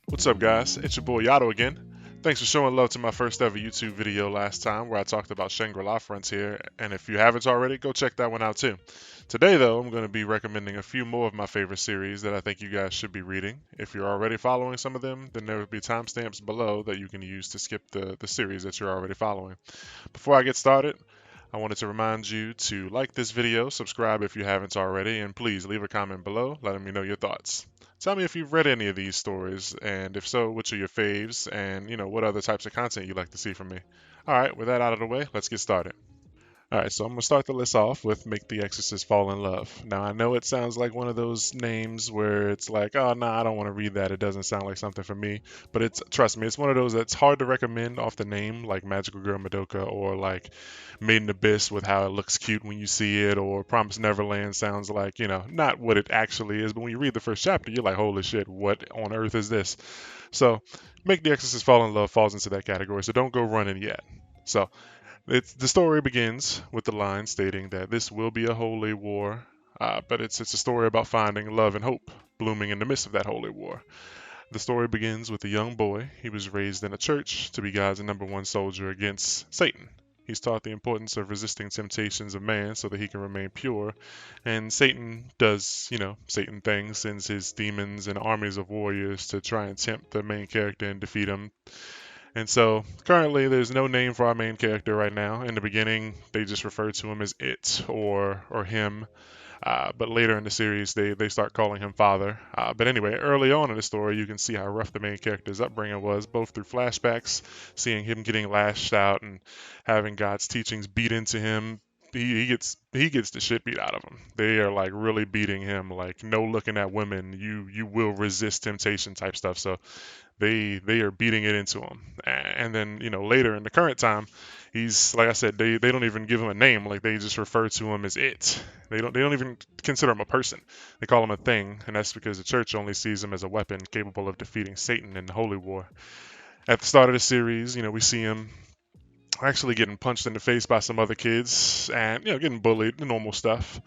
What's up, guys? It's your boy Yato again. Thanks for showing love to my first ever YouTube video last time where I talked about Shangri-La Frontier, and if you haven't already, go check that one out too. Today, though, I'm going to be recommending a few more of my favorite series that I think you guys should be reading. If you're already following some of them, then there will be timestamps below that you can use to skip the series that you're already following. Before I get started, I wanted to remind you to like this video, subscribe if you haven't already, and please leave a comment below letting me know your thoughts. Tell me if you've read any of these stories, and if so, which are your faves, and what other types of content you'd like to see from me. Alright, with that out of the way, let's get started. All right, so I'm gonna start the list off with "Make the Exorcist Fall in Love." Now I know it sounds like one of those names where it's like, oh no, I don't want to read that. It doesn't sound like something for me. But it's trust me, it's one of those that's hard to recommend off the name, like Magical Girl Madoka or like Made in Abyss with how it looks cute when you see it, or Promise Neverland sounds like not what it actually is. But when you read the first chapter, you're like, holy shit, what on earth is this? So, "Make the Exorcist Fall in Love" falls into that category. So don't go running yet. So the story begins with the line stating that this will be a holy war, but it's a story about finding love and hope blooming in the midst of that holy war. The story begins with a young boy. He was raised in a church to be God's number one soldier against Satan. He's taught the importance of resisting temptations of man so that he can remain pure. And Satan does, Satan things, sends his demons and armies of warriors to try and tempt the main character and defeat him. And so currently there's no name for our main character right now. In the beginning, they just refer to him as it or him. But later in the series, they start calling him father. But anyway, early on in the story, you can see how rough the main character's upbringing was, both through flashbacks, seeing him getting lashed out and having God's teachings beat into him. He gets the shit beat out of him. They are like really beating him, like no looking at women. You will resist temptation type stuff. So they are beating it into him. And then later in the current time, he's like I said, they don't even give him a name. Like they just refer to him as it. They don't even consider him a person. They call him a thing, and that's because the church only sees him as a weapon capable of defeating Satan in the holy war. At the start of the series, we see him actually getting punched in the face by some other kids and getting bullied, the normal stuff.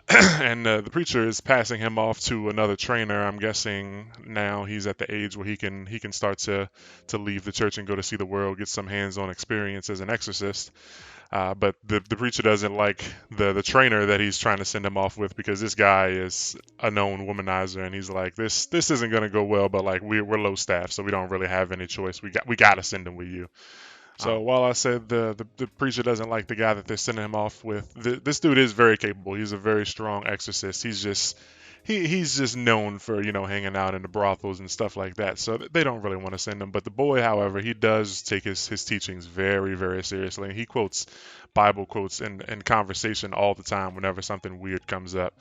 And the preacher is passing him off to another trainer. I'm guessing now he's at the age where he can start to leave the church and go to see the world, get some hands-on experience as an exorcist. But the preacher doesn't like the trainer that he's trying to send him off with, because this guy is a known womanizer, and he's like, this isn't gonna go well. But like we're low staff, so we don't really have any choice. We gotta send him with you. So while I said the preacher doesn't like the guy that they're sending him off with, this dude is very capable. He's a very strong exorcist. He's just known for hanging out in the brothels and stuff like that. So they don't really want to send him. But the boy, however, he does take his teachings very, very seriously. And he quotes Bible quotes in conversation all the time whenever something weird comes up.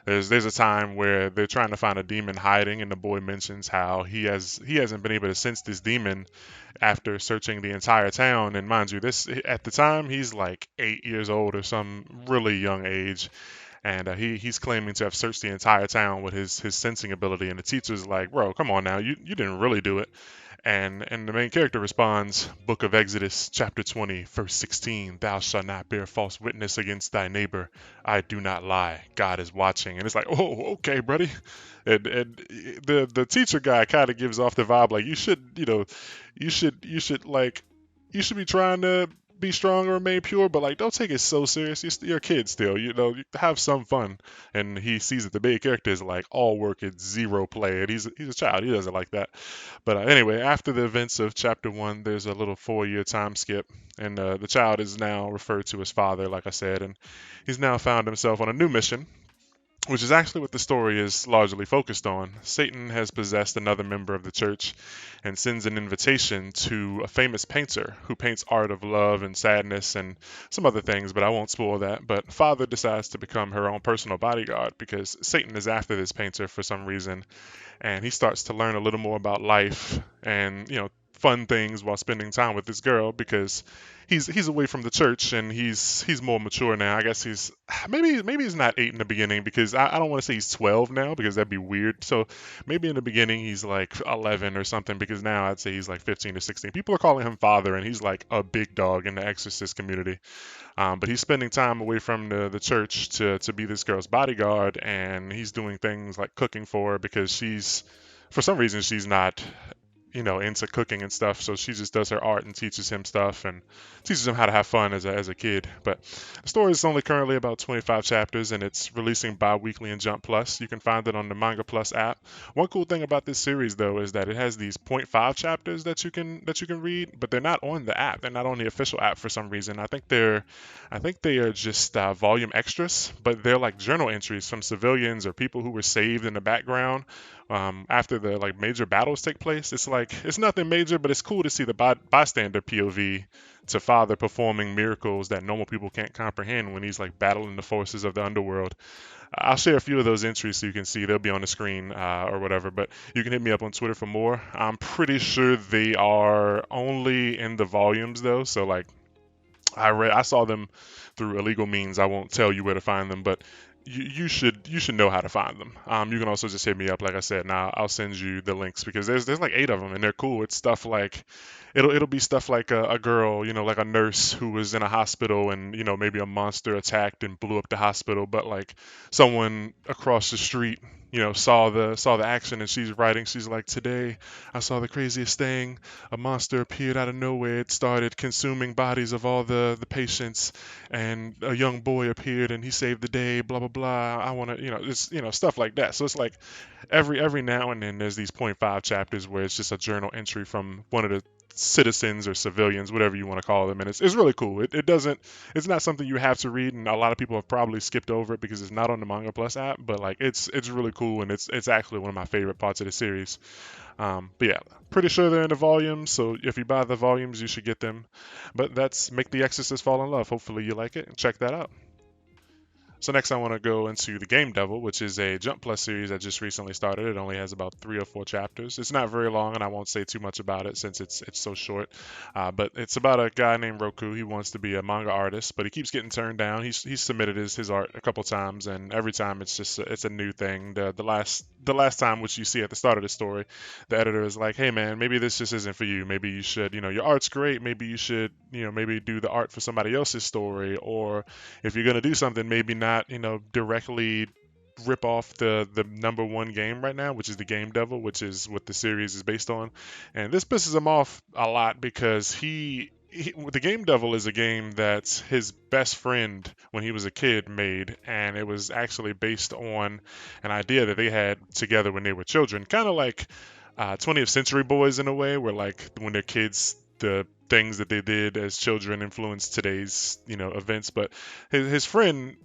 There's a time where they're trying to find a demon hiding, and the boy mentions how he hasn't been able to sense this demon after searching the entire town. And mind you, this at the time he's like 8 years old or some really young age, and he's claiming to have searched the entire town with his sensing ability. And the teacher's like, bro, come on now, you didn't really do it. And the main character responds, Book of Exodus, chapter 20, verse 16, "Thou shalt not bear false witness against thy neighbor. I do not lie. God is watching." And it's like, oh, okay, buddy. And the teacher guy kind of gives off the vibe like you should be trying to be strong and remain pure, but like don't take it so serious. You're a kid still, you have some fun. And he sees that the main character is like all work and zero play, and he's a child. He doesn't like that. But anyway, after the events of chapter one, there's a little 4-year time skip, and the child is now referred to as father, like I said, and he's now found himself on a new mission, which is actually what the story is largely focused on. Satan has possessed another member of the church and sends an invitation to a famous painter who paints art of love and sadness and some other things, but I won't spoil that. But Father decides to become her own personal bodyguard because Satan is after this painter for some reason, and he starts to learn a little more about life and fun things while spending time with this girl, because he's away from the church and he's more mature now. I guess he's maybe he's not 8 in the beginning, because I don't want to say he's 12 now because that'd be weird. So maybe in the beginning he's like 11 or something, because now I'd say he's like 15 or 16. People are calling him father, and he's like a big dog in the exorcist community. But he's spending time away from the church to be this girl's bodyguard, and he's doing things like cooking for her because for some reason she's not into cooking and stuff. So she just does her art and teaches him stuff and teaches him how to have fun as a kid. But the story is only currently about 25 chapters and it's releasing bi-weekly in Jump Plus. You can find it on the Manga Plus app. One cool thing about this series though is that it has these point 0.5 chapters that you can read, but they're not on the app. They're not on the official app for some reason. I think they are just volume extras, but they're like journal entries from civilians or people who were saved in the background after the like major battles take place. It's like it's nothing major, but it's cool to see the bystander POV to Father performing miracles that normal people can't comprehend when he's like battling the forces of the underworld. I'll share a few of those entries so you can see. They'll be on the screen or whatever. But you can hit me up on Twitter for more. I'm pretty sure they are only in the volumes though. So like I saw them through illegal means. I won't tell you where to find them, but you should know how to find them. You can also just hit me up, like I said. Now I'll send you the links because there's like 8 of them and they're cool. It's stuff like it'll be stuff like a girl, like a nurse who was in a hospital and maybe a monster attacked and blew up the hospital, but like someone across the street saw the action and she's like, today I saw the craziest thing. A monster appeared out of nowhere. It started consuming bodies of all the patients, and a young boy appeared and he saved the day. Blah blah blah. I want to, it's stuff like that. So it's like every now and then there's these point 0.5 chapters where it's just a journal entry from one of the citizens or civilians, whatever you want to call them, and it's really cool. It doesn't, it's not something you have to read, and a lot of people have probably skipped over it because it's not on the Manga Plus app. But like it's really cool, and it's actually one of my favorite parts of the series. But yeah, pretty sure they're in the volumes, so if you buy the volumes, you should get them. But that's Make the Exorcist Fall in Love. Hopefully you like it and check that out. So next I want to go into The Game Devil, which is a Jump Plus series that just recently started. It only has about 3 or 4 chapters. It's not very long, and I won't say too much about it since it's so short. But it's about a guy named Roku. He wants to be a manga artist, but he keeps getting turned down. He's submitted his art a couple times, and every time it's a new thing. The last time, which you see at the start of the story, the editor is like, "Hey man, maybe this just isn't for you. Maybe you should, your art's great. Maybe you should, maybe do the art for somebody else's story, or if you're gonna do something, maybe not, directly rip off the number one game right now, which is the Game Devil, which is what the series is based on. And this pisses him off a lot because the Game Devil is a game that his best friend when he was a kid made, and it was actually based on an idea that they had together when they were children, kind of like 20th Century Boys in a way, where like when they're kids, the things that they did as children influenced today's events. But his friend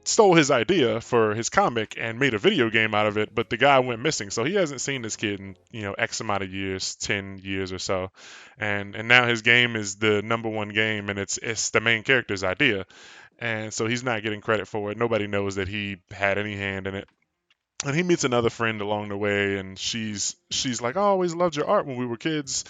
stole his idea for his comic and made a video game out of it, but the guy went missing, so he hasn't seen this kid in X amount of years, 10 years or so, and now his game is the number one game, and it's the main character's idea, and so he's not getting credit for it. Nobody knows that he had any hand in it. And he meets another friend along the way, and she's like, "Oh, I always loved your art when we were kids."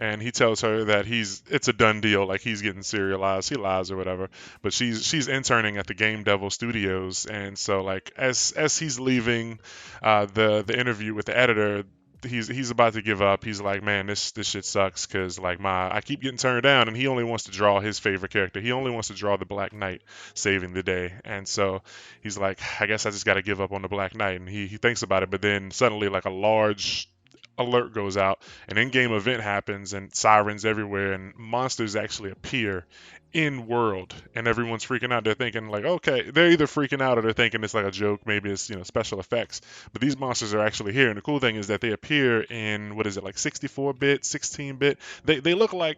And he tells her that it's a done deal, like he's getting serialized. He lies or whatever, but she's interning at the Game Devil Studios, and so like as he's leaving the interview with the editor, he's about to give up. He's like, man, this shit sucks because like I keep getting turned down, and he only wants to draw his favorite character. He only wants to draw the Black Knight saving the day, and so he's like, I guess I just got to give up on the Black Knight. And he thinks about it, but then suddenly like a large alert goes out, an in-game event happens, and sirens everywhere, and monsters actually appear in world, and everyone's freaking out. They're thinking like, okay, they're either freaking out or they're thinking it's like a joke, maybe it's special effects. But these monsters are actually here, and the cool thing is that they appear in, what is it, like 64-bit, 16-bit. They look like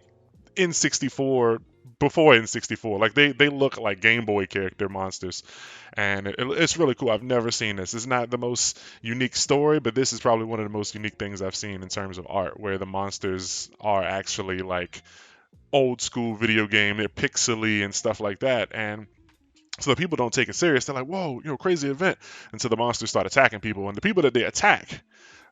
N64 before N64. Like they look like Game Boy character monsters, and it's really cool. I've never seen this. It's not the most unique story, but this is probably one of the most unique things I've seen in terms of art, where the monsters are actually like old school video game. They're pixely and stuff like that, and so the people don't take it serious. They're like, "Whoa, crazy event!" And so the monsters start attacking people, and the people that they attack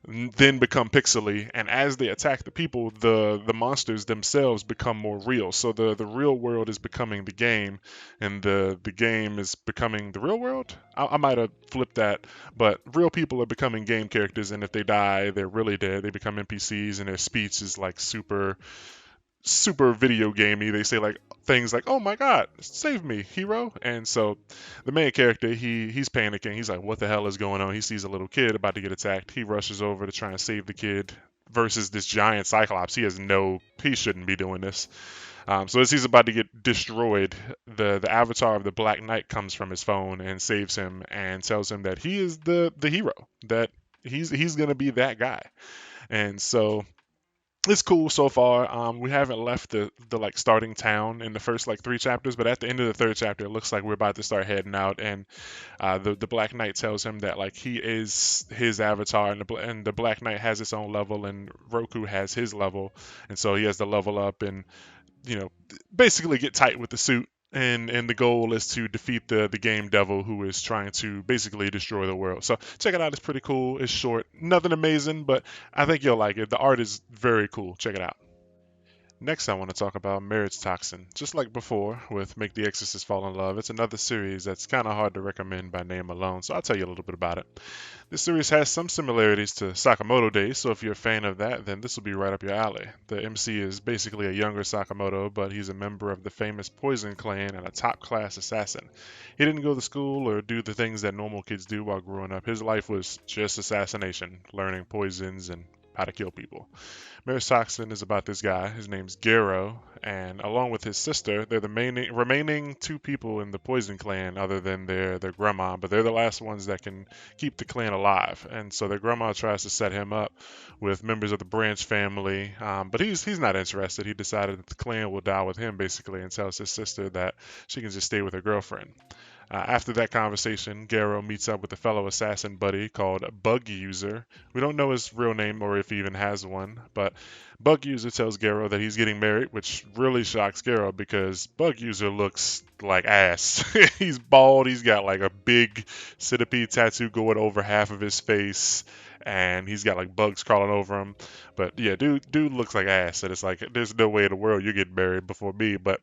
then become pixely, and as they attack the people, the monsters themselves become more real. So the real world is becoming the game, and the game is becoming the real world. I might have flipped that, but real people are becoming game characters, and if they die, they're really dead. They become NPCs, and their speech is like super video gamey. They say like things like, "Oh my God, save me, hero!" And so the main character, he's panicking. He's like, "What the hell is going on?" He sees a little kid about to get attacked. He rushes over to try and save the kid. versus this giant Cyclops. He shouldn't be doing this. So as he's about to get destroyed, the avatar of the Black Knight comes from his phone and saves him and tells him that he is the hero, that he's gonna be that guy. And so it's cool so far. We haven't left the like starting town in the first like 3 chapters, but at the end of the third chapter, it looks like we're about to start heading out. And the Black Knight tells him that like he is his avatar, and the Black Knight has its own level, and Roku has his level, and so he has to level up and basically get tight with the suit. And the goal is to defeat the game devil who is trying to basically destroy the world. So check it out. It's pretty cool. It's short, nothing amazing, but I think you'll like it. The art is very cool. Check it out. Next, I want to talk about Marriage Toxin. Just like before with Make the Exorcist Fall in Love, it's another series that's kind of hard to recommend by name alone, so I'll tell you a little bit about it. This series has some similarities to Sakamoto Days, so if you're a fan of that, then this will be right up your alley. The MC is basically a younger Sakamoto, but he's a member of the famous Poison Clan and a top class assassin. He didn't go to school or do the things that normal kids do while growing up. His life was just assassination, learning poisons and how to kill people. Marriage Toxin is about this guy. His name's Garo, and along with his sister, they're the remaining 2 people in the Poison Clan, other than their grandma. But they're the last ones that can keep the clan alive. And so their grandma tries to set him up with members of the Branch family, but he's not interested. He decided that the clan will die with him, basically, and tells his sister that she can just stay with her girlfriend. After that conversation, Garo meets up with a fellow assassin buddy called Bug User. We don't know his real name or if he even has one, but Bug User tells Garo that he's getting married, which really shocks Garo because Bug User looks like ass. He's bald, he's got like a big centipede tattoo going over half of his face, and he's got like bugs crawling over him. But yeah, dude looks like ass, and it's like there's no way in the world you get married before me, but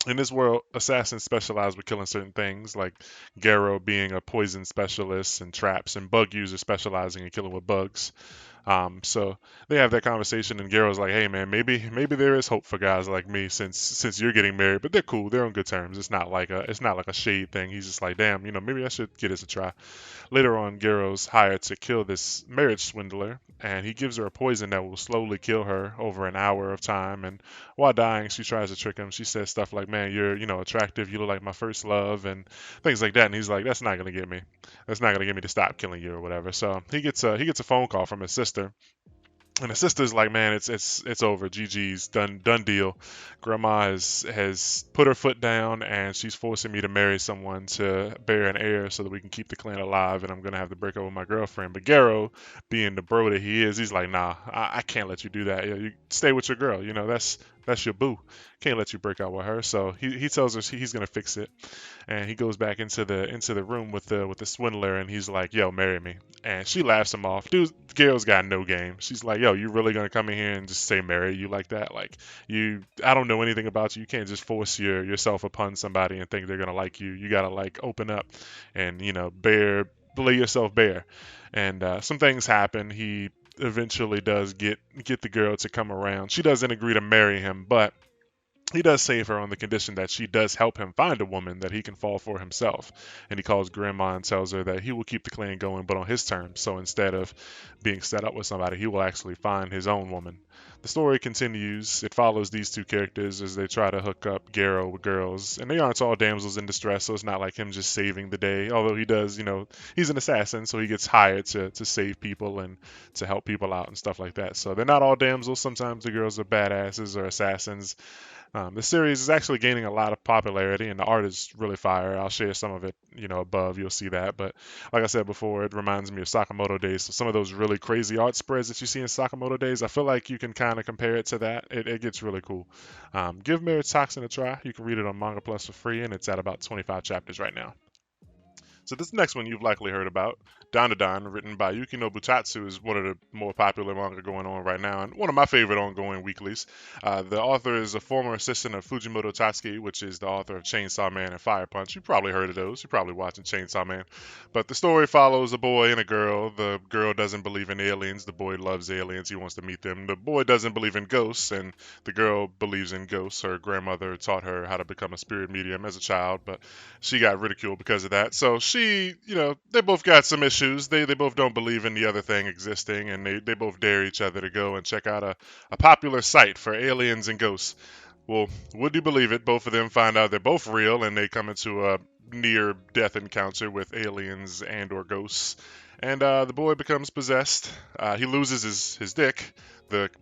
in this world, assassins specialize with killing certain things, like Garo being a poison specialist and traps, and bug users specializing in killing with bugs. So they have that conversation, and Garo's like, "Hey, man, maybe there is hope for guys like me since you're getting married, but they're cool, they're on good terms. It's not like a shade thing. He's just like, damn, maybe I should give this a try." Later on, Garo's hired to kill this marriage swindler, and he gives her a poison that will slowly kill her over an hour of time. And while dying, she tries to trick him. She says stuff like, "Man, you're, attractive. You look like my first love," and things like that. And he's like, "That's not gonna get me. That's not gonna get me to stop killing you or whatever." So he gets a phone call from his sister, and the sister's like, "Man, it's over. GG's done deal. Grandma has put her foot down, and she's forcing me to marry someone to bear an heir so that we can keep the clan alive. And I'm gonna have to break up with my girlfriend." But Garo, being the bro that he is, he's like, "Nah, I can't let you do that. You stay with your girl. That's your boo. Can't let you break up with her." So he tells her he's gonna fix it, and he goes back into the room with the swindler, and he's like, "Yo, marry me." And she laughs him off. Dude, Gail's got no game. She's like, "Yo, you really gonna come in here and just say marry you like that? Like, I don't know anything about you. You can't just force yourself upon somebody and think they're gonna like you. You gotta like open up and lay yourself bare." And some things happen. He eventually does get the girl to come around. She doesn't agree to marry him, but he does save her on the condition that she does help him find a woman that he can fall for himself. And he calls Grandma and tells her that he will keep the clan going, but on his terms. So instead of being set up with somebody, he will actually find his own woman. The story continues. It follows these 2 characters as they try to hook up Garo with girls. And they aren't all damsels in distress, so it's not like him just saving the day. Although he does, he's an assassin, so he gets hired to save people and to help people out and stuff like that. So they're not all damsels. Sometimes the girls are badasses or assassins. The series is actually gaining a lot of popularity, and the art is really fire. I'll share some of it, above. You'll see that. But like I said before, it reminds me of Sakamoto Days. So some of those really crazy art spreads that you see in Sakamoto Days, I feel like you can kind of compare it to that. It gets really cool. Give Marriage Toxin a try. You can read it on Manga Plus for free, and it's at about 25 chapters right now. So this next one you've likely heard about, Dandadan, written by Yukino Butatsu, is one of the more popular manga going on right now, and one of my favorite ongoing weeklies. The author is a former assistant of Fujimoto Tatsuki, which is the author of Chainsaw Man and Fire Punch. You probably heard of those. You're probably watching Chainsaw Man. But the story follows a boy and a girl. The girl doesn't believe in aliens. The boy loves aliens. He wants to meet them. The boy doesn't believe in ghosts, and the girl believes in ghosts. Her grandmother taught her how to become a spirit medium as a child, but she got ridiculed because of that. So she see, they both got some issues. They both don't believe in the other thing existing, and they both dare each other to go and check out a popular site for aliens and ghosts. Well, would you believe it? Both of them find out they're both real, and they come into a near-death encounter with aliens and/or ghosts. And the boy becomes possessed. He loses his dick,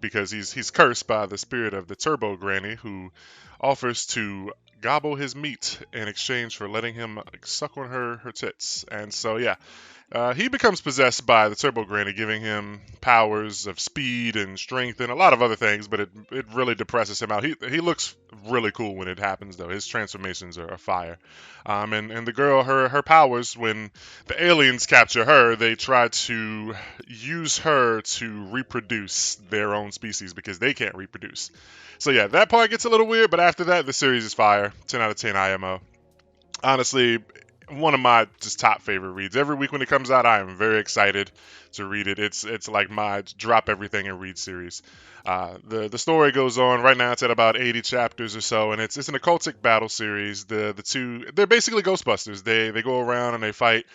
because he's cursed by the spirit of the Turbo Granny, who offers to gobble his meat in exchange for letting him suck on her tits. And so yeah, he becomes possessed by the Turbo Granny, giving him powers of speed and strength and a lot of other things, but it really depresses him out. He looks really cool when it happens, though. His transformations are fire. And the girl, her powers, when the aliens capture her, they try to use her to reproduce their own species because they can't reproduce. So yeah, that part gets a little weird, but after that, the series is fire. 10 out of 10 IMO. Honestly, one of my just top favorite reads. Every week when it comes out, I am very excited to read it. It's like my drop everything and read series. The story goes on. Right now, it's at about 80 chapters or so, and it's an occultic battle series. The two, they're basically Ghostbusters. They go around and they fight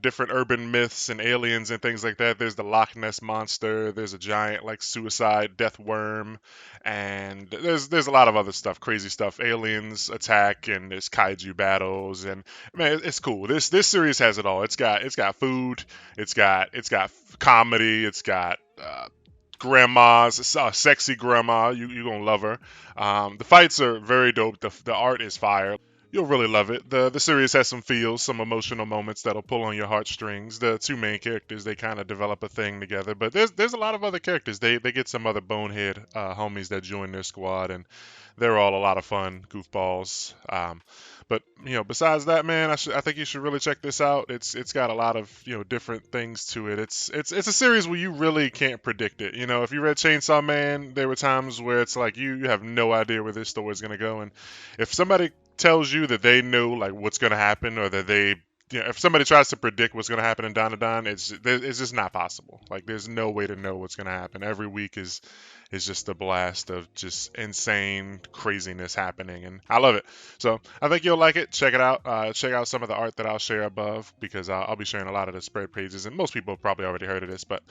different urban myths and aliens and things like that. There's the Loch Ness monster. There's a giant like suicide death worm, and there's a lot of other stuff, crazy stuff. Aliens attack, and there's kaiju battles, and man, it's cool. This series has it all. It's got food. It's got comedy. It's got grandmas, sexy grandma. You gonna love her. The fights are very dope. The art is fire. You'll really love it. The series has some feels, some emotional moments that'll pull on your heartstrings. The two main characters, they kind of develop a thing together, but there's a lot of other characters. They get some other bonehead homies that join their squad, and they're all a lot of fun, goofballs. But besides that, man, I think you should really check this out. It's got a lot of different things to it. It's a series where you really can't predict it. If you read Chainsaw Man, there were times where it's like you have no idea where this story is gonna go, and if somebody tells you that they know like what's gonna happen, or that if somebody tries to predict what's gonna happen in Don to Don, it's just not possible. Like there's no way to know what's gonna happen. Every week is just a blast of just insane craziness happening, and I love it. So I think you'll like it. Check it out. Check out some of the art that I'll share above, because I'll be sharing a lot of the spread pages, and most people have probably already heard of this. But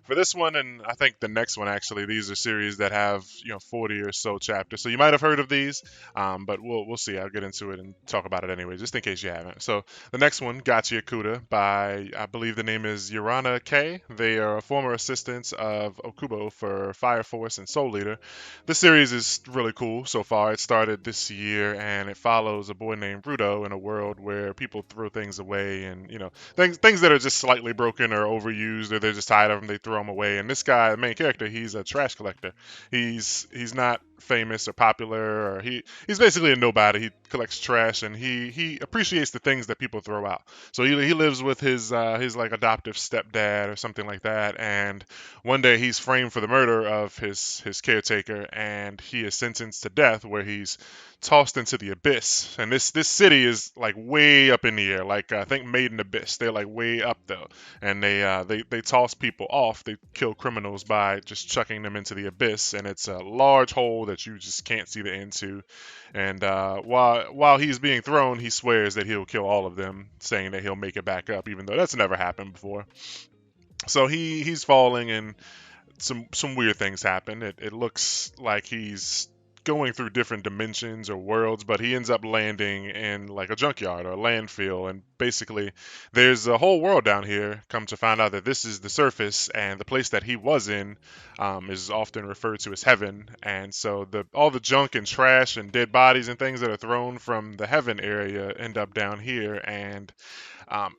for this one, and I think the next one, actually, these are series that have 40 or so chapters, so you might have heard of these, but we'll see. I'll get into it and talk about it anyway, just in case you haven't. So the next one, Gotcha Yakuta, by, I believe the name is Urana K. They are former assistants of Okubo for Fire Force and Soul Leader. This series is really cool so far. It started this year, and it follows a boy named Rudo in a world where people throw things away, and things that are just slightly broken or overused, or they're just tired of them, they throw them away. And this guy, the main character, he's a trash collector. He's not famous or popular, or he's basically a nobody. He collects trash, and he appreciates the things that people throw out. So he lives with his like adoptive stepdad or something like that. And one day he's framed for the murder of his caretaker, and he is sentenced to death, where he's tossed into the abyss. And this city is like way up in the air, like I think Made in Abyss. They're like way up though, and they toss people off. They kill criminals by just chucking them into the abyss, and it's a large hole that you just can't see the end to. And while he's being thrown, he swears that he'll kill all of them, saying that he'll make it back up, even though that's never happened before. So he's falling, and some weird things happen. It looks like he's going through different dimensions or worlds, but he ends up landing in like a junkyard or a landfill, and basically there's a whole world down here. Come to find out that this is the surface, and the place that he was in is often referred to as heaven. And so all the junk and trash and dead bodies and things that are thrown from the heaven area end up down here, and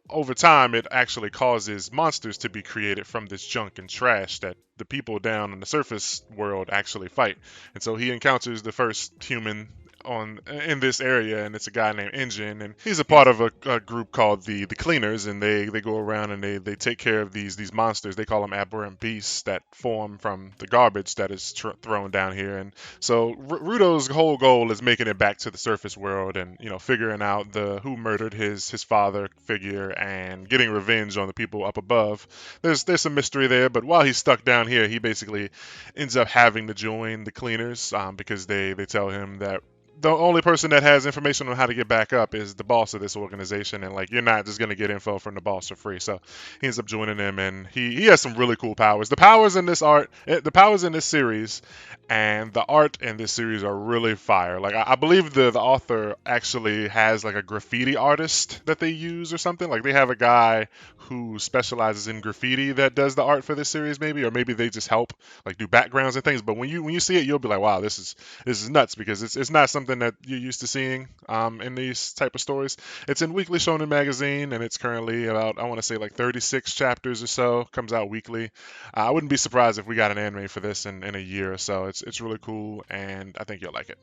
over time, it actually causes monsters to be created from this junk and trash that the people down in the surface world actually fight. And so he encounters the first human in this area, and it's a guy named Engine, and he's a part of a group called the Cleaners, and they go around and they take care of these monsters. They call them aberrant beasts that form from the garbage that is thrown down here. And so Rudo's whole goal is making it back to the surface world, and figuring out who murdered his father figure, and getting revenge on the people up above. There's some mystery there, but while he's stuck down here, he basically ends up having to join the Cleaners, because they tell him that the only person that has information on how to get back up is the boss of this organization, and like you're not just gonna get info from the boss for free. So he ends up joining them, and he has some really cool powers. The powers in this series, and the art in this series are really fire. Like I believe the author actually has like a graffiti artist that they use or something. Like they have a guy who specializes in graffiti that does the art for this series, maybe, or maybe they just help like do backgrounds and things. But when you see it, you'll be like, wow, this is nuts because it's not something that you're used to seeing in these type of stories. It's in Weekly Shonen Magazine, and it's currently about, I want to say, like 36 chapters or so. Comes out weekly. I wouldn't be surprised if we got an anime for this in a year or so. It's really cool, and I think you'll like it.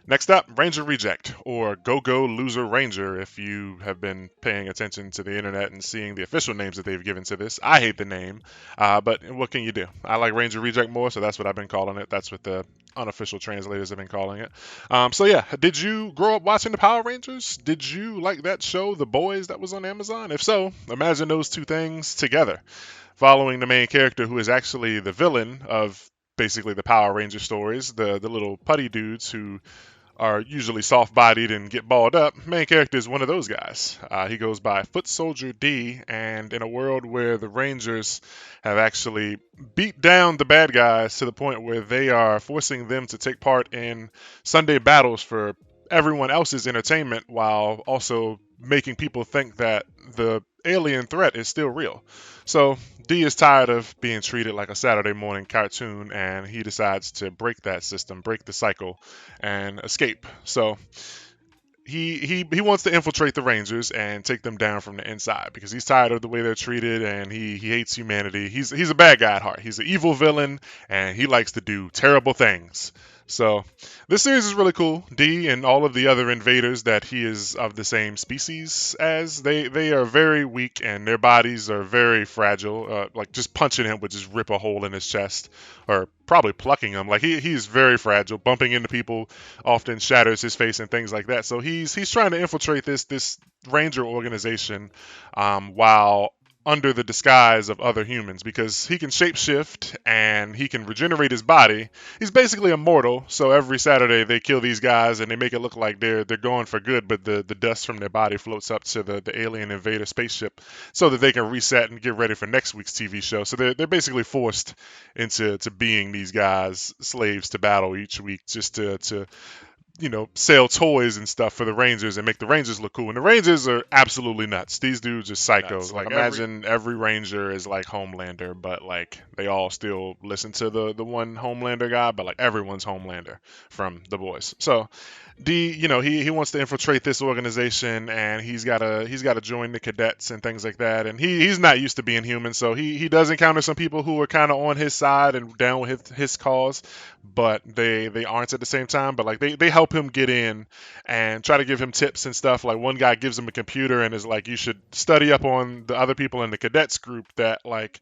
Next up, Ranger Reject, or Go Go Loser Ranger, if you have been paying attention to the internet and seeing the official names that they've given to this. I hate the name, but what can you do? I like Ranger Reject more, so that's what I've been calling it. That's what the unofficial translators have been calling it. So yeah, did you grow up watching the Power Rangers? Did you like that show, The Boys, that was on Amazon? If so, imagine those two things together, following the main character who is actually the villain of basically the Power Ranger stories, the little putty dudes who are usually soft-bodied and get balled up. Main character is one of those guys. He goes by Foot Soldier D, and in a world where the Rangers have actually beat down the bad guys to the point where they are forcing them to take part in Sunday battles for everyone else's entertainment, while also making people think that the alien threat is still real. So D is tired of being treated like a Saturday morning cartoon, and he decides to break that system, break the cycle, and escape. So he wants to infiltrate the Rangers and take them down from the inside because he's tired of the way they're treated, and he hates humanity. He's a bad guy at heart. He's an evil villain, and he likes to do terrible things. So this series is really cool. D and all of the other invaders that he is of the same species as, they are very weak, and their bodies are very fragile. Like just punching him would just rip a hole in his chest, or probably plucking him. Like he's very fragile. Bumping into people often shatters his face and things like that. So he's trying to infiltrate this ranger organization, while under the disguise of other humans, because he can shapeshift and he can regenerate his body. He's basically immortal. So every Saturday they kill these guys and they make it look like they're going for good, but the dust from their body floats up to the alien invader spaceship so that they can reset and get ready for next week's TV show. So they're basically forced into being these guys slaves to battle each week, just to sell toys and stuff for the Rangers and make the Rangers look cool. And the Rangers are absolutely nuts. These dudes are psychos. Like imagine every Ranger is like Homelander, but like they all still listen to the one Homelander guy, but like everyone's Homelander from The Boys. So D, he wants to infiltrate this organization, and he's gotta join the cadets and things like that. And he's not used to being human, so he does encounter some people who are kind of on his side and down with his cause, but they aren't at the same time. But like they help him get in and try to give him tips and stuff. Like one guy gives him a computer and is like, you should study up on the other people in the cadets group that like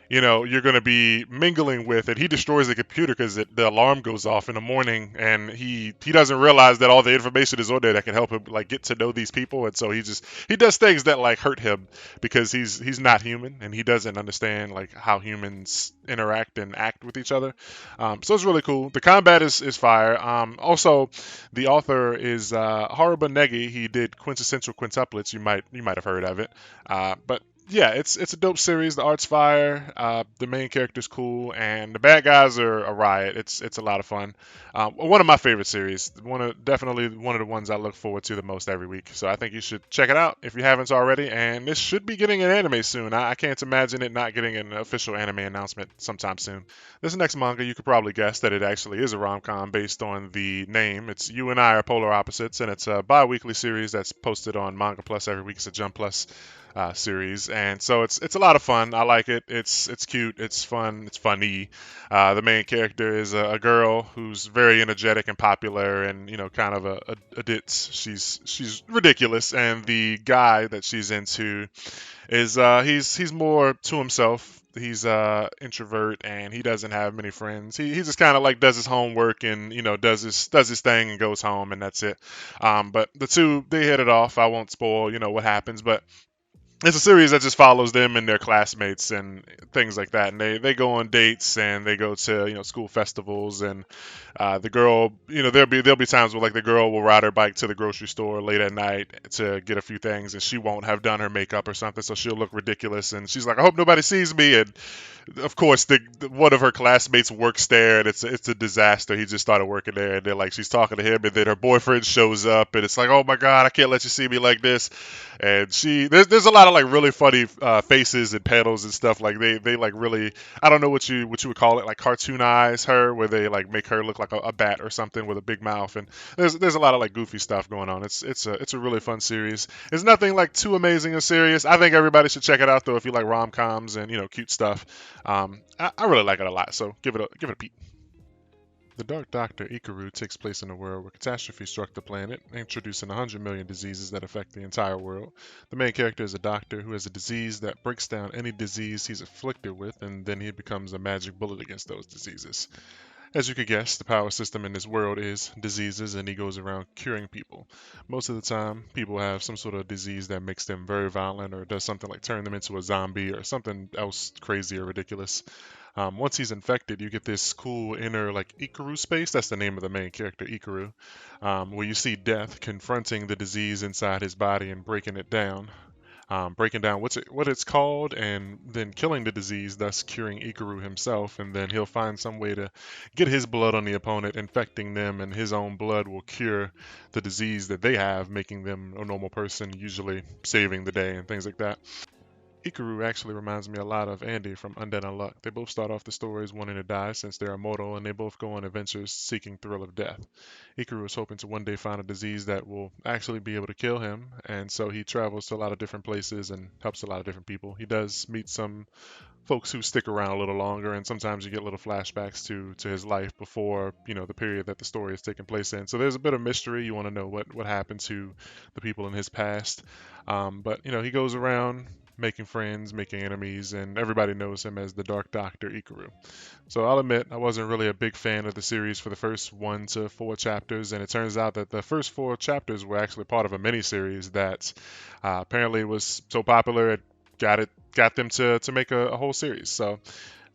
you're going to be mingling with it. He destroys the computer because the alarm goes off in the morning, and he doesn't realize that all the information is on there that can help him like get to know these people. And so he does things that like hurt him because he's not human, and he doesn't understand like how humans interact and act with each other. So it's really cool. The combat is fire. Also, the author is Haruba Negi. He did Quintessential Quintuplets. You might have heard of it. But yeah, it's a dope series. The art's fire. The main character's cool, and the bad guys are a riot. It's a lot of fun. One of my favorite series. Definitely one of the ones I look forward to the most every week. So I think you should check it out if you haven't already. And this should be getting an anime soon. I can't imagine it not getting an official anime announcement sometime soon. This next manga, you could probably guess that it actually is a rom-com based on the name. It's You and I Are Polar Opposites, and it's a bi-weekly series that's posted on Manga Plus every week. It's a Jump Plus series, and so it's a lot of fun. I like it. It's cute. It's fun. It's funny. The main character is a girl who's very energetic and popular, and kind of a ditz. She's ridiculous, and the guy that she's into is he's more to himself. He's introvert, and he doesn't have many friends. He just kind of like does his homework and does his thing and goes home, and that's it. But the two, they hit it off. I won't spoil what happens, but It's a series that just follows them and their classmates and things like that. And they go on dates and they go to school festivals. And the girl, there'll be times where like the girl will ride her bike to the grocery store late at night to get a few things, and she won't have done her makeup or something, so she'll look ridiculous. And she's like, I hope nobody sees me. And of course, one of her classmates works there, and it's a disaster. He just started working there, and they're like, she's talking to him, and then her boyfriend shows up, and it's like, oh my god, I can't let you see me like this. And there's a lot of like really funny faces and panels and stuff. Like they like really, I don't know what you would call it, like cartoonize her, where they like make her look like a bat or something with a big mouth. And there's a lot of like goofy stuff going on. It's a really fun series. It's nothing like too amazing or serious. I think everybody should check it out though if you like rom coms and cute stuff. I really like it a lot, so give it a peep. The Dark Doctor Ikaru takes place in a world where catastrophe struck the planet, introducing 100 million diseases that affect the entire world. The main character is a doctor who has a disease that breaks down any disease he's afflicted with, and then he becomes a magic bullet against those diseases. As you could guess, the power system in this world is diseases, and he goes around curing people. Most of the time, people have some sort of disease that makes them very violent or does something like turn them into a zombie or something else crazy or ridiculous. Once he's infected, you get this cool inner like Ikaru space. That's the name of the main character, Ikaru, where you see Death confronting the disease inside his body and breaking down what it's called, and then killing the disease, thus curing Ikaru himself. And then he'll find some way to get his blood on the opponent, infecting them, and his own blood will cure the disease that they have, making them a normal person, usually saving the day and things like that. Ikaru actually reminds me a lot of Andy from Undead Unluck. They both start off the stories wanting to die since they're immortal, and they both go on adventures seeking thrill of death. Ikaru is hoping to one day find a disease that will actually be able to kill him, and so he travels to a lot of different places and helps a lot of different people. He does meet some folks who stick around a little longer, and sometimes you get little flashbacks to his life before the period that the story is taking place in. So there's a bit of mystery. You want to know what happened to the people in his past, but he goes around making friends, making enemies, and everybody knows him as the Dark Doctor Ikaru. So I'll admit I wasn't really a big fan of the series for the first 1 to 4 chapters, and it turns out that the first 4 chapters were actually part of a mini-series that apparently was so popular it got them to make a whole series. So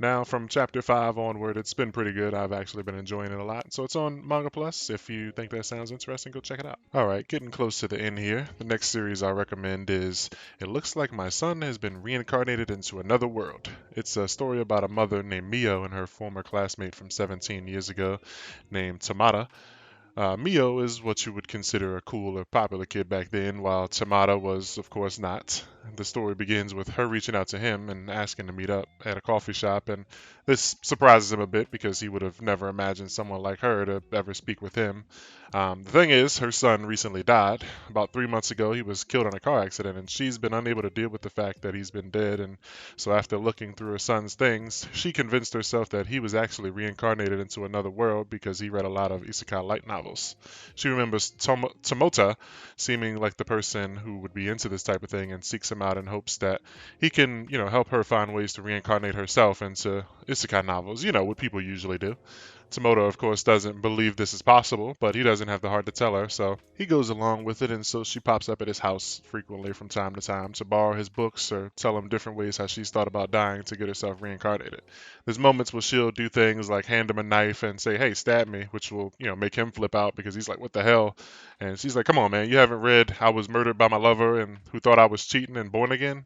now from chapter 5 onward, it's been pretty good. I've actually been enjoying it a lot. So it's on Manga Plus. If you think that sounds interesting, go check it out. All right, getting close to the end here. The next series I recommend is It Looks Like My Son Has Been Reincarnated into Another World. It's a story about a mother named Mio and her former classmate from 17 years ago named Tamata. Mio is what you would consider a cool or popular kid back then, while Tamata was, of course, not. The story begins with her reaching out to him and asking to meet up at a coffee shop, and this surprises him a bit because he would have never imagined someone like her to ever speak with him. The thing is, her son recently died. About 3 months ago, he was killed in a car accident, and she's been unable to deal with the fact that he's been dead. And so, after looking through her son's things, she convinced herself that he was actually reincarnated into another world because he read a lot of isekai light novels. She remembers Tomota seeming like the person who would be into this type of thing and seeks him out in hopes that he can, help her find ways to reincarnate herself into isekai novels, what people usually do. Tomoto, of course, doesn't believe this is possible, but he doesn't have the heart to tell her, so he goes along with it, and so she pops up at his house frequently from time to time to borrow his books or tell him different ways how she's thought about dying to get herself reincarnated. There's moments where she'll do things like hand him a knife and say, "Hey, stab me," which will, make him flip out because he's like, "What the hell?" And she's like, "Come on, man, you haven't read I Was Murdered by My Lover and Who Thought I Was Cheating and Born Again?"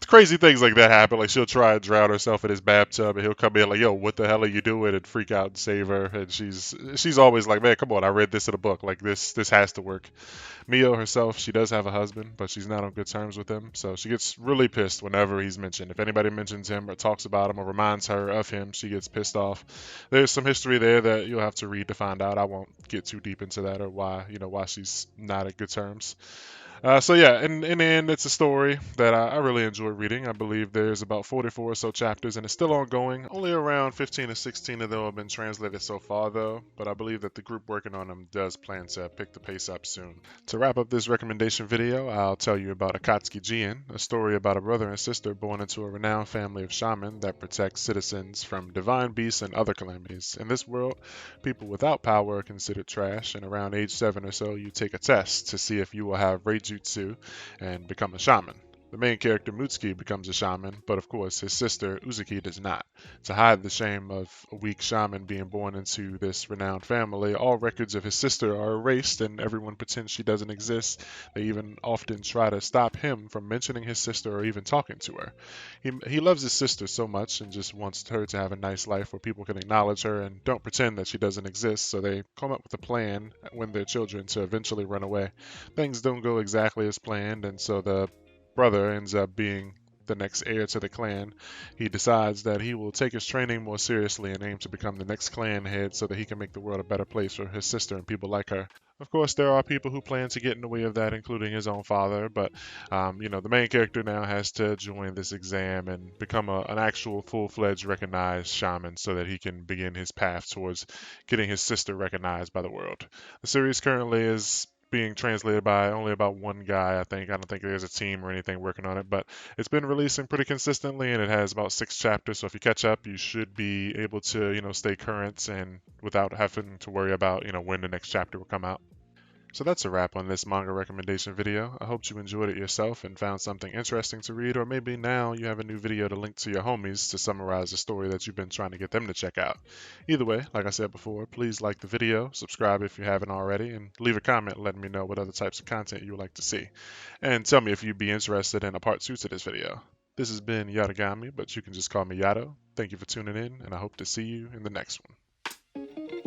Crazy things like that happen. Like she'll try and drown herself in his bathtub, and he'll come in like, "Yo, what the hell are you doing?" and freak out and save her. And she's always like, "Man, come on, I read this in a book. Like this has to work." Mio herself, she does have a husband, but she's not on good terms with him, so she gets really pissed whenever he's mentioned. If anybody mentions him or talks about him or reminds her of him, she gets pissed off. There's some history there that you'll have to read to find out. I won't get too deep into that or why she's not at good terms. So yeah, in the end, it's a story that I really enjoy reading. I believe there's about 44 or so chapters, and it's still ongoing. Only around 15 or 16 of them have been translated so far, though. But I believe that the group working on them does plan to pick the pace up soon. To wrap up this recommendation video, I'll tell you about Akatsuki Jin, a story about a brother and sister born into a renowned family of shaman that protects citizens from divine beasts and other calamities. In this world, people without power are considered trash, and around age 7 or so, you take a test to see if you will have Reiji jutsu and become a shaman. The main character Mutsuki becomes a shaman, but of course his sister Uzuki does not. To hide the shame of a weak shaman being born into this renowned family, all records of his sister are erased and everyone pretends she doesn't exist. They even often try to stop him from mentioning his sister or even talking to her. He loves his sister so much and just wants her to have a nice life where people can acknowledge her and don't pretend that she doesn't exist, so they come up with a plan when they're children to eventually run away. Things don't go exactly as planned, and so the brother ends up being the next heir to the clan. He decides that he will take his training more seriously and aim to become the next clan head so that he can make the world a better place for his sister and people like her. Of course, there are people who plan to get in the way of that, including his own father, but the main character now has to join this exam and become an actual full-fledged recognized shaman so that he can begin his path towards getting his sister recognized by the world. The series currently is being translated by only about one guy, I think. I don't think there's a team or anything working on it, but it's been releasing pretty consistently and it has about 6 chapters. So if you catch up, you should be able to, stay current and without having to worry about, when the next chapter will come out. So that's a wrap on this manga recommendation video. I hope you enjoyed it yourself and found something interesting to read, or maybe now you have a new video to link to your homies to summarize the story that you've been trying to get them to check out. Either way, like I said before, please like the video, subscribe if you haven't already, and leave a comment letting me know what other types of content you would like to see. And tell me if you'd be interested in a part 2 to this video. This has been Yatagami, but you can just call me Yato. Thank you for tuning in, and I hope to see you in the next one.